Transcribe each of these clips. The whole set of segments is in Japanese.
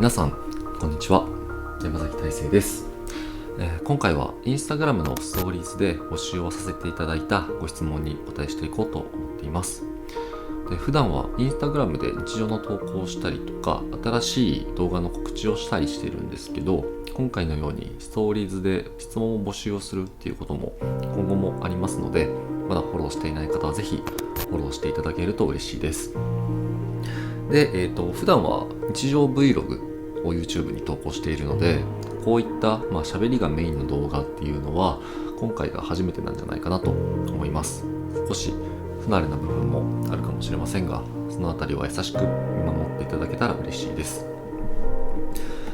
皆さんこんにちは、山崎大成です。今回はインスタグラムのストーリーズで募集をさせていただいたご質問にお答えしていこうと思っています。普段はインスタグラムで日常の投稿をしたりとか新しい動画の告知をしたりしているんですけど、今回のようにストーリーズで質問を募集をするっていうことも今後もありますので、まだフォローしていない方はぜひフォローしていただけると嬉しいです。で、普段は日常 Vlog を YouTube に投稿しているので、こういった喋りがメインの動画っていうのは今回が初めてなんじゃないかなと思います。少し不慣れな部分もあるかもしれませんが、そのあたりは優しく見守っていただけたら嬉しいです。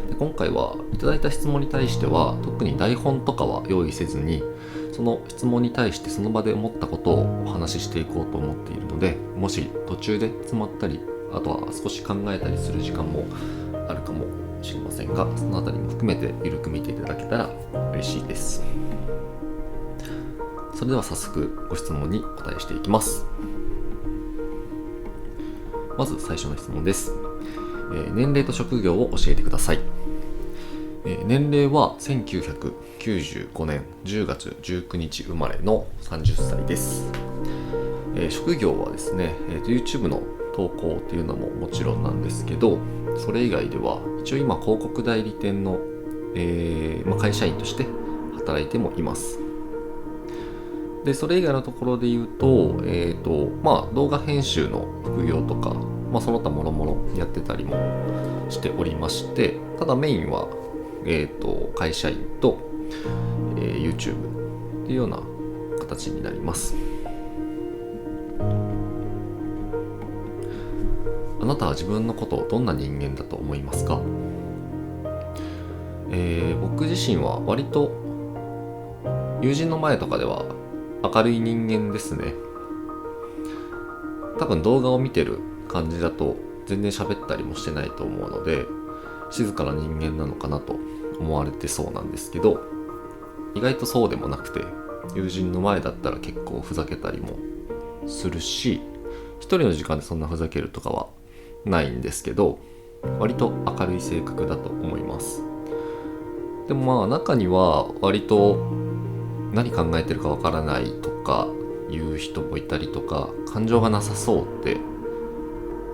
で、今回はいただいた質問に対しては特に台本とかは用意せずに、その質問に対してその場で思ったことをお話ししていこうと思っているので、もし途中で詰まったり、あとは少し考えたりする時間もあるかもしれませんが、そのあたりも含めて緩く見ていただけたら嬉しいです。それでは早速ご質問に答えしていきます。まず最初の質問です。年齢と職業を教えてください。年齢は1995年10月19日生まれの30歳です。職業はですね、YouTube の投稿っていうのももちろんなんですけど、それ以外では一応今広告代理店の、会社員として働いてもいます。で、それ以外のところで言うと、動画編集の副業とか、その他もろもろやってたりもしておりまして、ただメインは、会社員と、YouTube っていうような形になります。あなたは自分のことをどんな人間だと思いますか？僕自身は割と友人の前とかでは明るい人間ですね。多分動画を見てる感じだと全然喋ったりもしてないと思うので、静かな人間なのかなと思われてそうなんですけど、意外とそうでもなくて、友人の前だったら結構ふざけたりもするし、一人の時間でそんなふざけるとかはないんですけど、割と明るい性格だと思います。でも中には割と何考えてるかわからないとかいう人もいたりとか、感情がなさそうって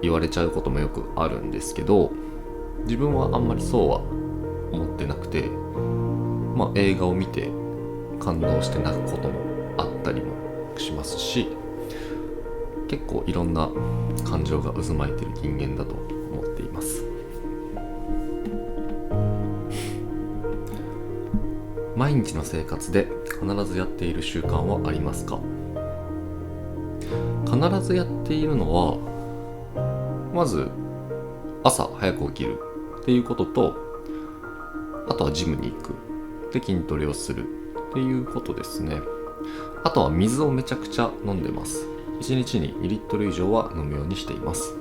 言われちゃうこともよくあるんですけど、自分はあんまりそうは思ってなくて、映画を見て感動して泣くこともあったりもしますし、結構いろんな感情が渦巻いている人間だと思っています。毎日の生活で必ずやっている習慣はありますか？必ずやっているのは、まず朝早く起きるっていうことと、あとはジムに行くで筋トレをするっていうことですね。あとは水をめちゃくちゃ飲んでます。1日に2リットル以上は飲むようにしています。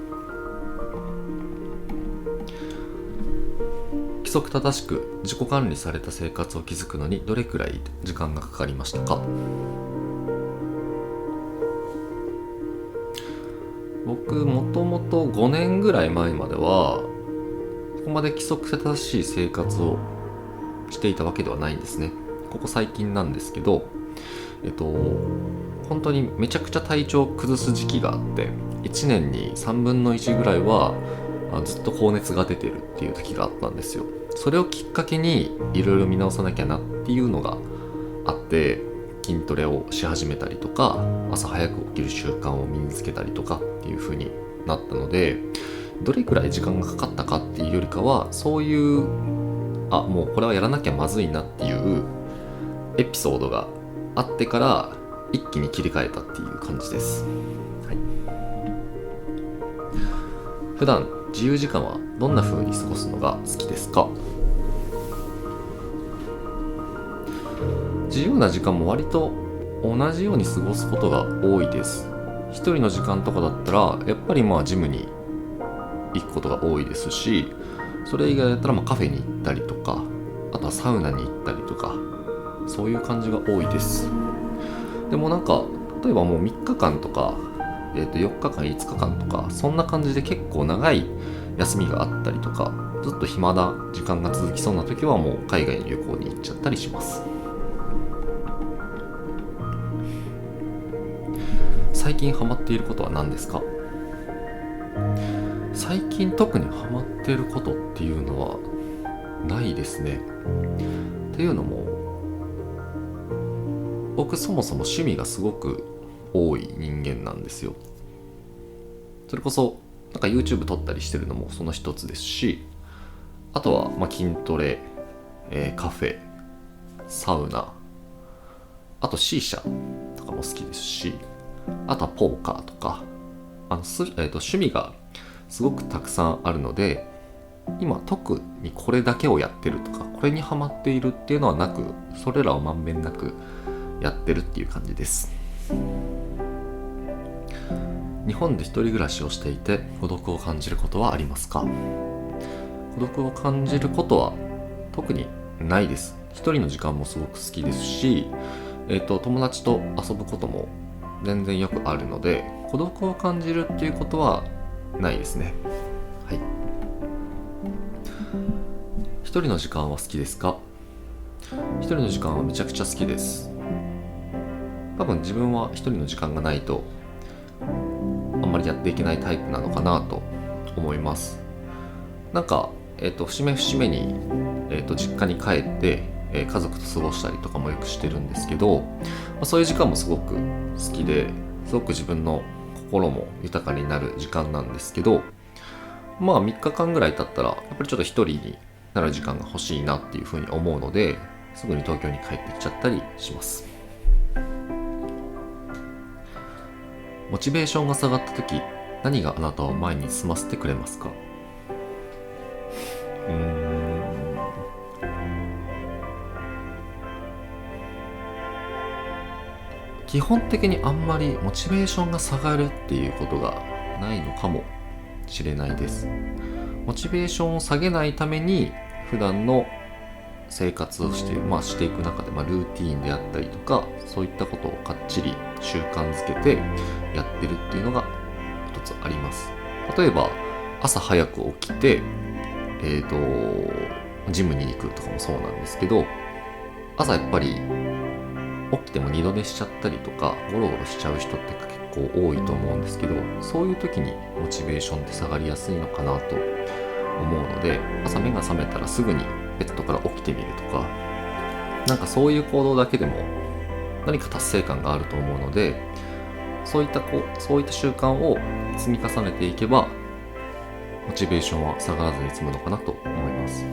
規則正しく自己管理された生活を築くのにどれくらい時間がかかりましたか？僕もともと5年ぐらい前まではここまで規則正しい生活をしていたわけではないんですね。ここ最近なんですけど、本当にめちゃくちゃ体調を崩す時期があって、1年に3分の1ぐらいはずっと高熱が出てるっていう時があったんですよ。それをきっかけにいろいろ見直さなきゃなっていうのがあって、筋トレをし始めたりとか、朝早く起きる習慣を身につけたりとかっていう風になったので、どれくらい時間がかかったかっていうよりかは、そういうもうこれはやらなきゃまずいなっていうエピソードがあってから一気に切り替えたっていう感じです。はい、普段自由時間はどんな風に過ごすのが好きですか？自由な時間も割と同じように過ごすことが多いです。一人の時間とかだったらやっぱりジムに行くことが多いですし、それ以外だったらカフェに行ったりとか、あとはサウナに行ったりとか、そういう感じが多いです。でも例えばもう3日間とか、4日間5日間とかそんな感じで結構長い休みがあったりとか、ずっと暇な時間が続きそうな時はもう海外に旅行に行っちゃったりします。最近ハマっていることは何ですか？最近特にハマっていることっていうのはないですね。っていうのも、僕そもそも趣味がすごく多い人間なんですよ。それこそなんか YouTube 撮ったりしてるのもその一つですし、あとは筋トレ、カフェ、サウナ、あと C 社とかも好きですし、あとはポーカーとか、趣味がすごくたくさんあるので、今特にこれだけをやってるとか、これにハマっているっていうのはなく、それらをまんべんなくやってるっていう感じです。日本で一人暮らしをしていて孤独を感じることはありますか？孤独を感じることは特にないです。一人の時間もすごく好きですし、友達と遊ぶことも全然よくあるので、孤独を感じるっていうことはないですね。はい。一人の時間は好きですか？一人の時間はめちゃくちゃ好きです。多分自分は一人の時間がないとあんまりやっていけないタイプなのかなと思います。なんか、節目節目に、実家に帰って、家族と過ごしたりとかもよくしてるんですけど、そういう時間もすごく好きで、すごく自分の心も豊かになる時間なんですけど、3日間ぐらい経ったらやっぱりちょっと一人になる時間が欲しいなっていうふうに思うので、すぐに東京に帰ってきちゃったりします。モチベーションが下がった時、何があなたを前に進ませてくれますか？基本的にあんまりモチベーションが下がるっていうことがないのかもしれないです。モチベーションを下げないために普段の生活をしていく中で、ルーティーンであったりとか、そういったことをかっちり習慣づけてやってるっていうのが一つあります。例えば朝早く起きて、ジムに行くとかもそうなんですけど、朝やっぱり起きても二度寝しちゃったりとかゴロゴロしちゃう人って結構多いと思うんですけど、そういう時にモチベーションって下がりやすいのかなと思うので、朝目が覚めたらすぐにベッドから起きてみるとか、なんかそういう行動だけでも何か達成感があると思うので、そういった習慣を積み重ねていけばモチベーションは下がらずに済むのかなと思います。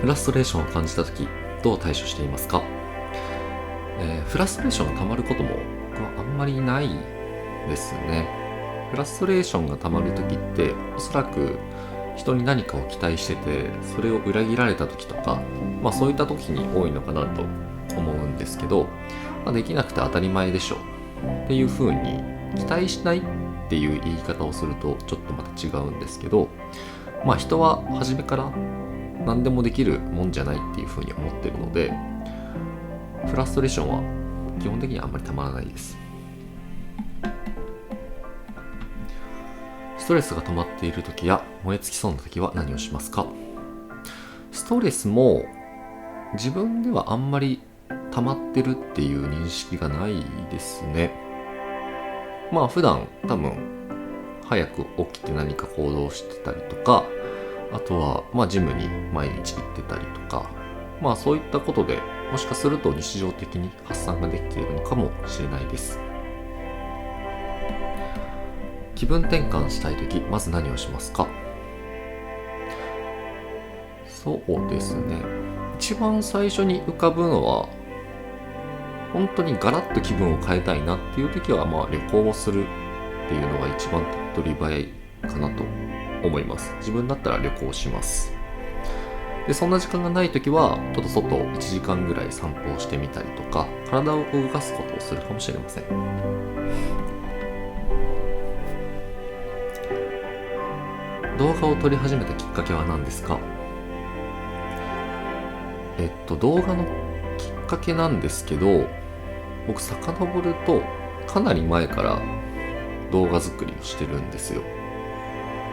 フラストレーションを感じたとき、どう対処していますか？フラストレーションが溜まることも僕はあんまりないですね。フラストレーションが溜まるときって、おそらく人に何かを期待してて、それを裏切られたときとか、そういったときに多いのかなと思うんですけど、できなくて当たり前でしょっていう風に期待しないっていう言い方をするとちょっとまた違うんですけど、人は初めから何でもできるもんじゃないっていう風に思ってるので、フラストレーションは基本的にはあんまりたまらないです。ストレスが溜まっている時や燃え尽きそうな時は何をしますか？ストレスも自分ではあんまり溜まってるっていう認識がないですね。普段多分早く起きて何か行動してたりとか、あとはジムに毎日行ってたりとか、そういったことでもしかすると日常的に発散ができているのかもしれないです。気分転換したいとき、まず何をしますか？そうですね。一番最初に浮かぶのは、本当にガラッと気分を変えたいなっていうときは、旅行をするっていうのが一番手っ取り早いかなと思います。自分だったら旅行します。で、そんな時間がないときは、ちょっと外を1時間ぐらい散歩をしてみたりとか、体を動かすことをするかもしれません。動画を撮り始めたきっかけは何ですか？動画のきっかけなんですけど、僕遡るとかなり前から動画作りをしてるんですよ。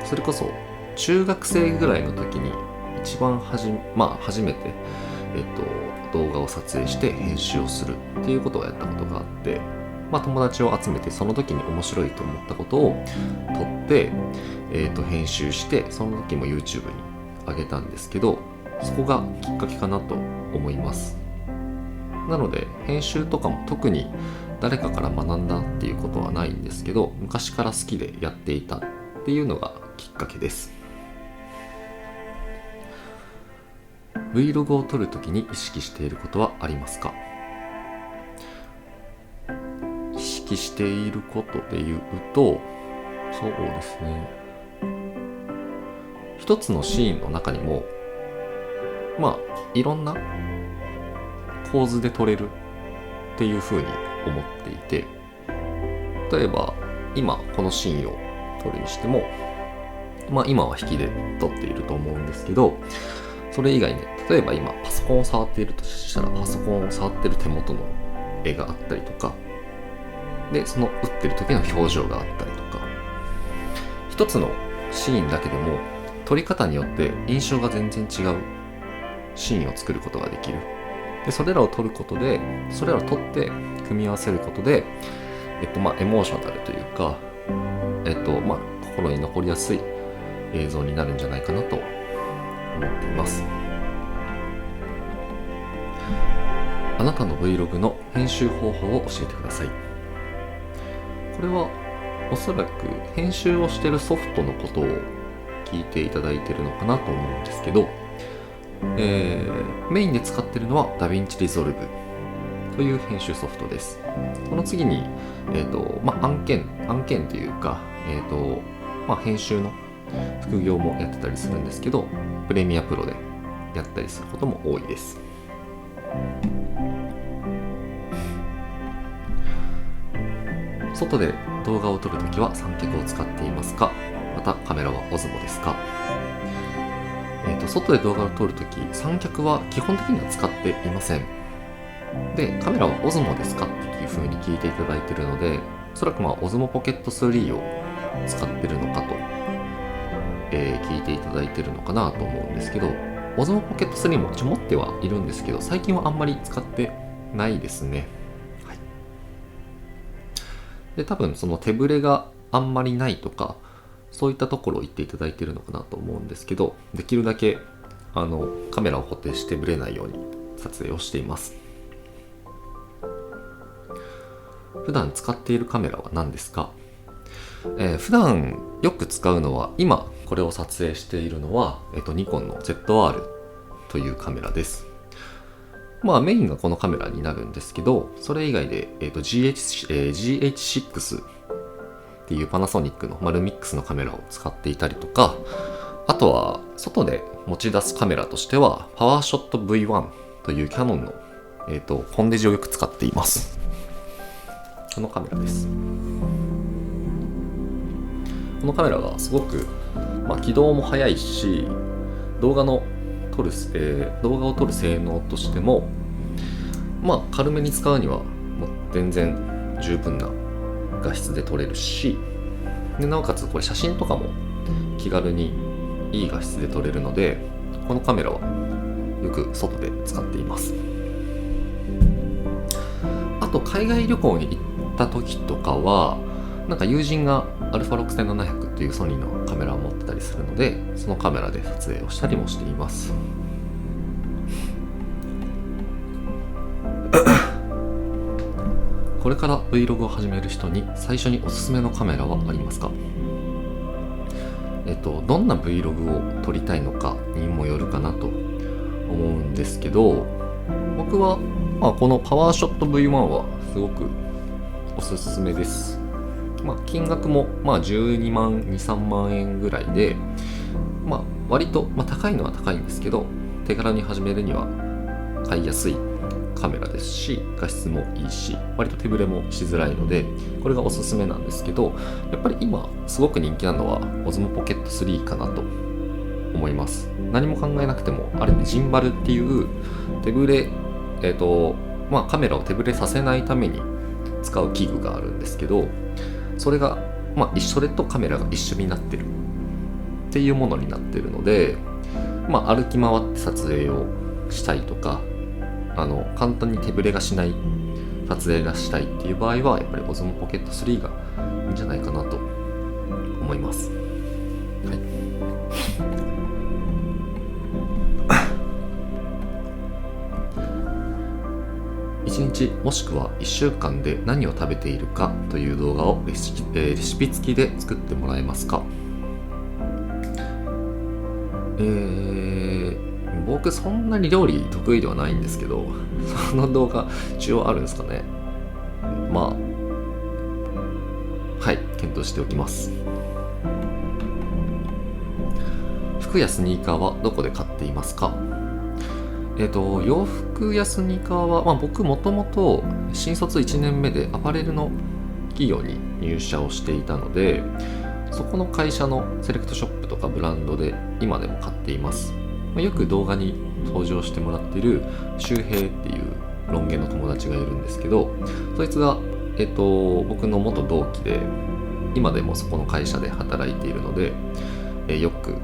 それこそ中学生ぐらいの時に一番初めて、動画を撮影して編集をするっていうことをやったことがあって、友達を集めてその時に面白いと思ったことを撮って、編集して、その時も YouTube に上げたんですけど、そこがきっかけかなと思います。なので編集とかも特に誰かから学んだっていうことはないんですけど、昔から好きでやっていたっていうのがきっかけです。 Vlog を撮るときに意識していることはありますか？意識していることで言うと、そうですね、一つのシーンの中にもいろんな構図で撮れるっていう風に思っていて、例えば今このシーンを撮るにしても、今は引きで撮っていると思うんですけど、それ以外ね、例えば今パソコンを触っているとしたら、パソコンを触ってる手元の絵があったりとかで、その打ってる時の表情があったりとか、一つのシーンだけでも撮り方によって印象が全然違うシーンを作ることができる。でそれらを撮ることで、それらを撮って組み合わせることで、エモーショナルというか、心に残りやすい映像になるんじゃないかなと思っています。あなたの Vlog の編集方法を教えてください。これはおそらく編集をしているソフトのことを聞いていただいているのかなと思うんですけど、メインで使っているのは DaVinci Resolve という編集ソフトです。この次に、案件というか、編集の副業もやってたりするんですけど、プレミアプロでやったりすることも多いです。外で動画を撮るときは三脚を使っていますか？またカメラは Osmo ですか？外で動画を撮るとき、三脚は基本的には使っていません。で、カメラは Osmo ですかっていう風に聞いていただいているので、おそらくOsmo Pocket 3を使ってるのかと、聞いていただいているのかなと思うんですけど、Osmo Pocket 3も持ってはいるんですけど、最近はあんまり使ってないですね。はい、で、多分その手ぶれがあんまりないとか、そういったところを言っていただいているのかなと思うんですけど、できるだけカメラを固定してぶれないように撮影をしています。普段使っているカメラは何ですか？普段よく使うのは、今これを撮影しているのは、ニコンの ZR というカメラです。メインがこのカメラになるんですけど、それ以外で、GH6 っていうパナソニックのルミックスのカメラを使っていたりとか、あとは外で持ち出すカメラとしてはパワーショット V1 というキヤノンの、コンデジをよく使っています。このカメラです。このカメラがすごく、起動も速いし、動画を撮る性能としても、軽めに使うにはもう全然十分な画質で撮れるし、でなおかつこれ写真とかも気軽にいい画質で撮れるので、このカメラはよく外で使っています。あと海外旅行に行った時とかは、友人が α6700 っていうソニーのカメラを持ってたりするので、そのカメラで撮影をしたりもしています。これから Vlog を始める人に最初におすすめのカメラはありますか？どんな Vlog を撮りたいのかにもよるかなと思うんですけど、僕は、このパワーショット V1 はすごくおすすめです。金額も12万2、3万円ぐらいで、割と、高いのは高いんですけど、手軽に始めるには買いやすいカメラですし、画質もいいし、割と手ぶれもしづらいので、これがおすすめなんですけど、やっぱり今すごく人気なのは Osmo Pocket 3かなと思います。何も考えなくても、あれジンバルっていう手ぶれ、カメラを手ぶれさせないために使う器具があるんですけど、それが、それとカメラが一緒になってるっていうものになってるので、歩き回って撮影をしたいとか、簡単に手ぶれがしない撮影がしたいっていう場合はやっぱり Osmo Pocket 3がいいんじゃないかなと思います。はい1日もしくは1週間で何を食べているかという動画をレシピ付きで作ってもらえますか？僕そんなに料理得意ではないんですけど、その動画一応あるんですかね。はい、検討しておきます。服やスニーカーはどこで買っていますか？洋服やスニーカーは、僕もともと新卒1年目でアパレルの企業に入社をしていたので、そこの会社のセレクトショップとかブランドで今でも買っています。よく動画に登場してもらっている周平っていうロン毛の友達がいるんですけど、そいつが、僕の元同期で今でもそこの会社で働いているので、よく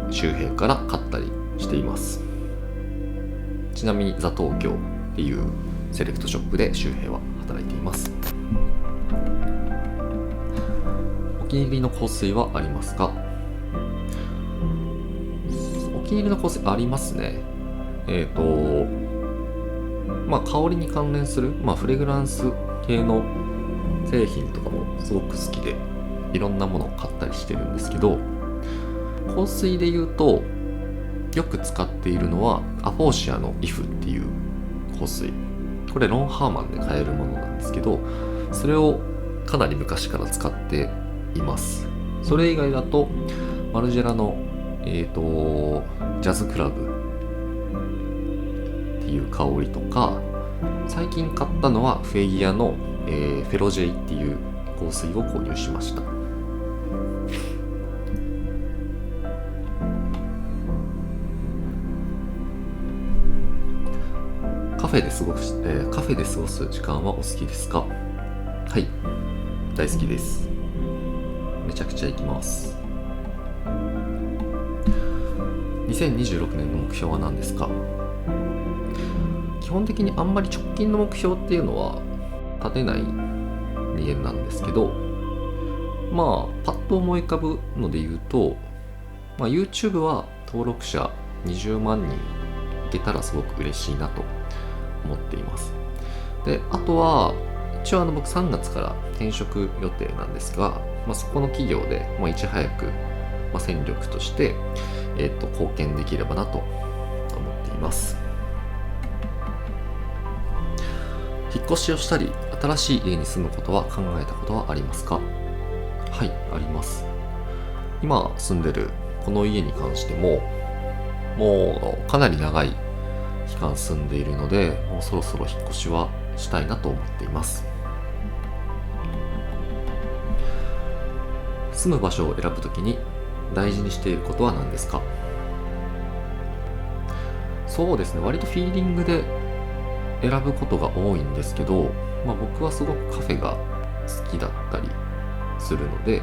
周平から買ったりしています。ちなみにザ東京っていうセレクトショップで周平は働いています。お気に入りの香水はありますか？お気に入りの香水ありますね。香りに関連する、フレグランス系の製品とかもすごく好きで、いろんなものを買ったりしてるんですけど、香水で言うとよく使っているのはアフォーシアのイフっていう香水。これロンハーマンで買えるものなんですけど、それをかなり昔から使っています。それ以外だとマルジェラのジャズクラブっていう香りとか、最近買ったのはフェギアの、フェロジェイっていう香水を購入しました。カフェで過ごす時間はお好きですか？はい、大好きです。めちゃくちゃ行きます。2026年の目標は何ですか？基本的にあんまり直近の目標っていうのは立てない人間なんですけど、パッと思い浮かぶので言うと、YouTube は登録者20万人いけたらすごく嬉しいなと思っています。で、あとは一応僕3月から転職予定なんですが、そこの企業でいち早く戦力として、貢献できればなと思っています。引っ越しをしたり新しい家に住むことは考えたことはありますか？はい、あります。今住んでるこの家に関してももうかなり長い期間住んでいるので、もうそろそろ引っ越しはしたいなと思っています。住む場所を選ぶときに大事にしていることは何ですか？そうですね、割とフィーリングで選ぶことが多いんですけど、僕はすごくカフェが好きだったりするので、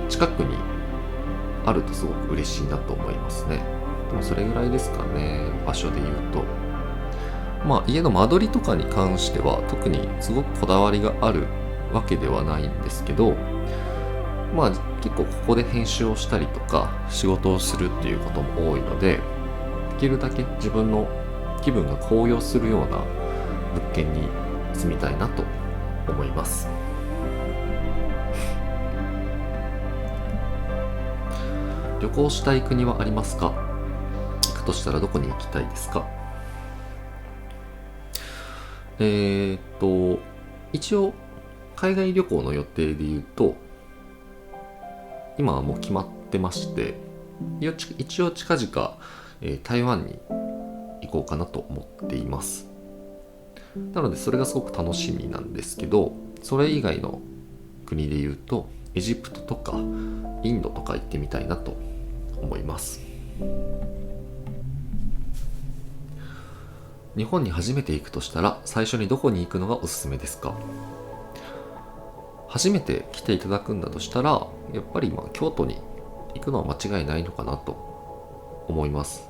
近くにあるとすごく嬉しいなと思いますね。でもそれぐらいですかね、場所で言うと。家の間取りとかに関しては特にすごくこだわりがあるわけではないんですけど、結構ここで編集をしたりとか仕事をするっていうことも多いので、できるだけ自分の気分が高揚するような物件に住みたいなと思います。旅行したい国はありますか？行くとしたらどこに行きたいですか？一応海外旅行の予定で言うと今はもう決まってまして、一応近々、台湾に行こうかなと思っています。なのでそれがすごく楽しみなんですけど、それ以外の国で言うとエジプトとかインドとか行ってみたいなと思います。日本に初めて行くとしたら最初にどこに行くのがおすすめですか？初めて来ていただくんだとしたらやっぱり京都に行くのは間違いないのかなと思います。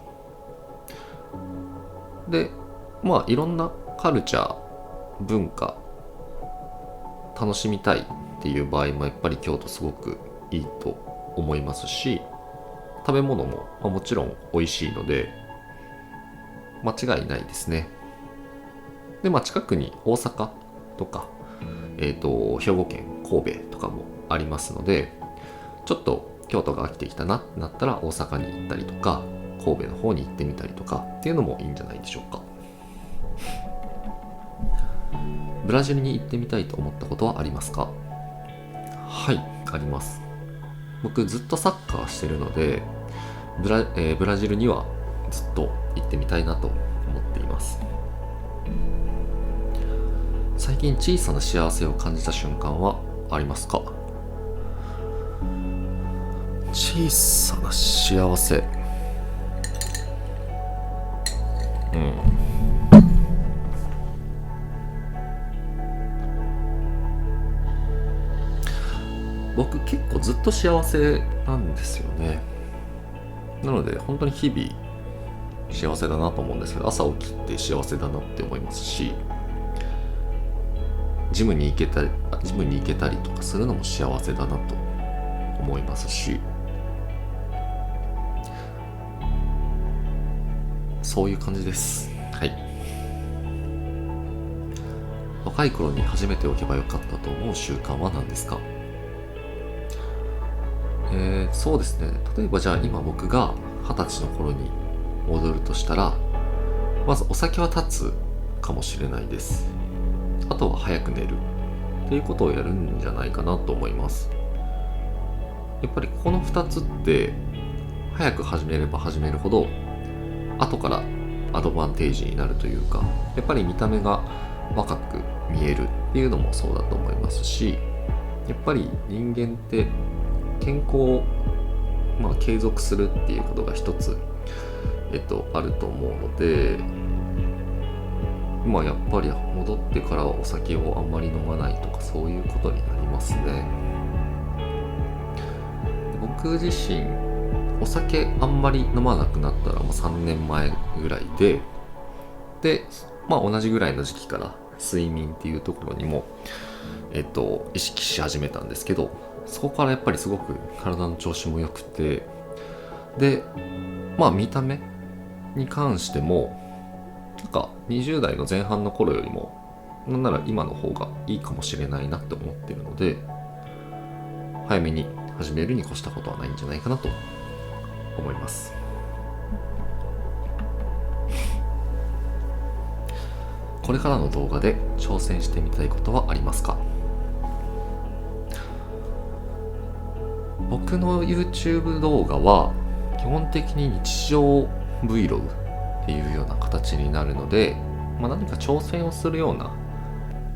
でいろんなカルチャー文化楽しみたいっていう場合もやっぱり京都すごくいいと思いますし、食べ物ももちろん美味しいので間違いないですね。で近くに大阪とか、兵庫県神戸とかもありますので、ちょっと京都が飽きてきたなってなったら大阪に行ったりとか神戸の方に行ってみたりとかっていうのもいいんじゃないでしょうか。ブラジルに行ってみたいと思ったことはありますか？はい、あります。僕ずっとサッカーしてるのでブラジルにはずっと行ってみたいなと思っています。最近小さな幸せを感じた瞬間はありますか？小さな幸せ、僕結構ずっと幸せなんですよね。なので本当に日々幸せだなと思うんですけど、朝起きて幸せだなって思いますし、ジムに行けたりとかするのも幸せだなと思いますし、そういう感じです。はい。若い頃に始めておけばよかったと思う習慣は何ですか？そうですね。例えばじゃあ今僕が20歳の頃に戻るとしたら、まずお酒は断つかもしれないです。あとは早く寝るっていうことをやるんじゃないかなと思います。やっぱりこの2つって早く始めれば始めるほど後からアドバンテージになるというか、やっぱり見た目が若く見えるっていうのもそうだと思いますし、やっぱり人間って健康を継続するっていうことが一つ、あると思うので、やっぱり戻ってからはお酒をあんまり飲まないとかそういうことになりますね。僕自身お酒あんまり飲まなくなったらもう3年前ぐらいで、同じぐらいの時期から睡眠っていうところにも意識し始めたんですけど、そこからやっぱりすごく体の調子も良くて、で見た目に関しても20代の前半の頃よりもなんなら今の方がいいかもしれないなって思ってるので、早めに始めるに越したことはないんじゃないかなと思います。これからの動画で挑戦してみたいことはありますか？僕の YouTube 動画は基本的に日常 Vlog っていうような形になるので、何か挑戦をするような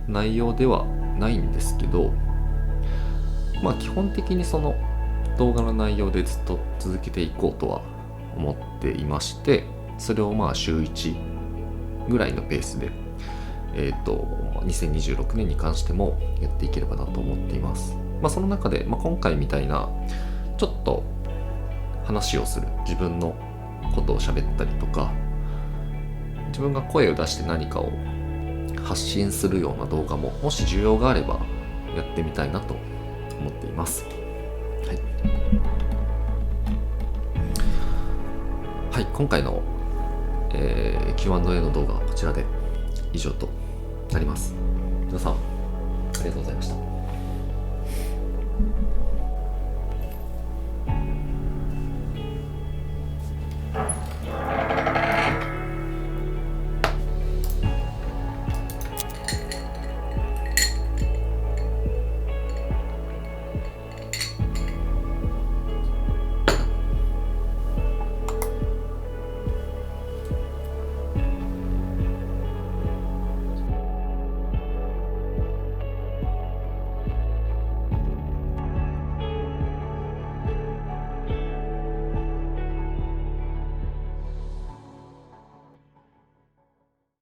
内容ではないんですけど、基本的にその動画の内容でずっと続けていこうとは思っていまして、それを週1ぐらいのペースで2026年に関してもやっていければなと思っています。その中で、今回みたいなちょっと話をする、自分のことを喋ったりとか、自分が声を出して何かを発信するような動画ももし需要があればやってみたいなと思っています。はい、今回の、Q&A の動画はこちらで以上となります。皆さんありがとうございました。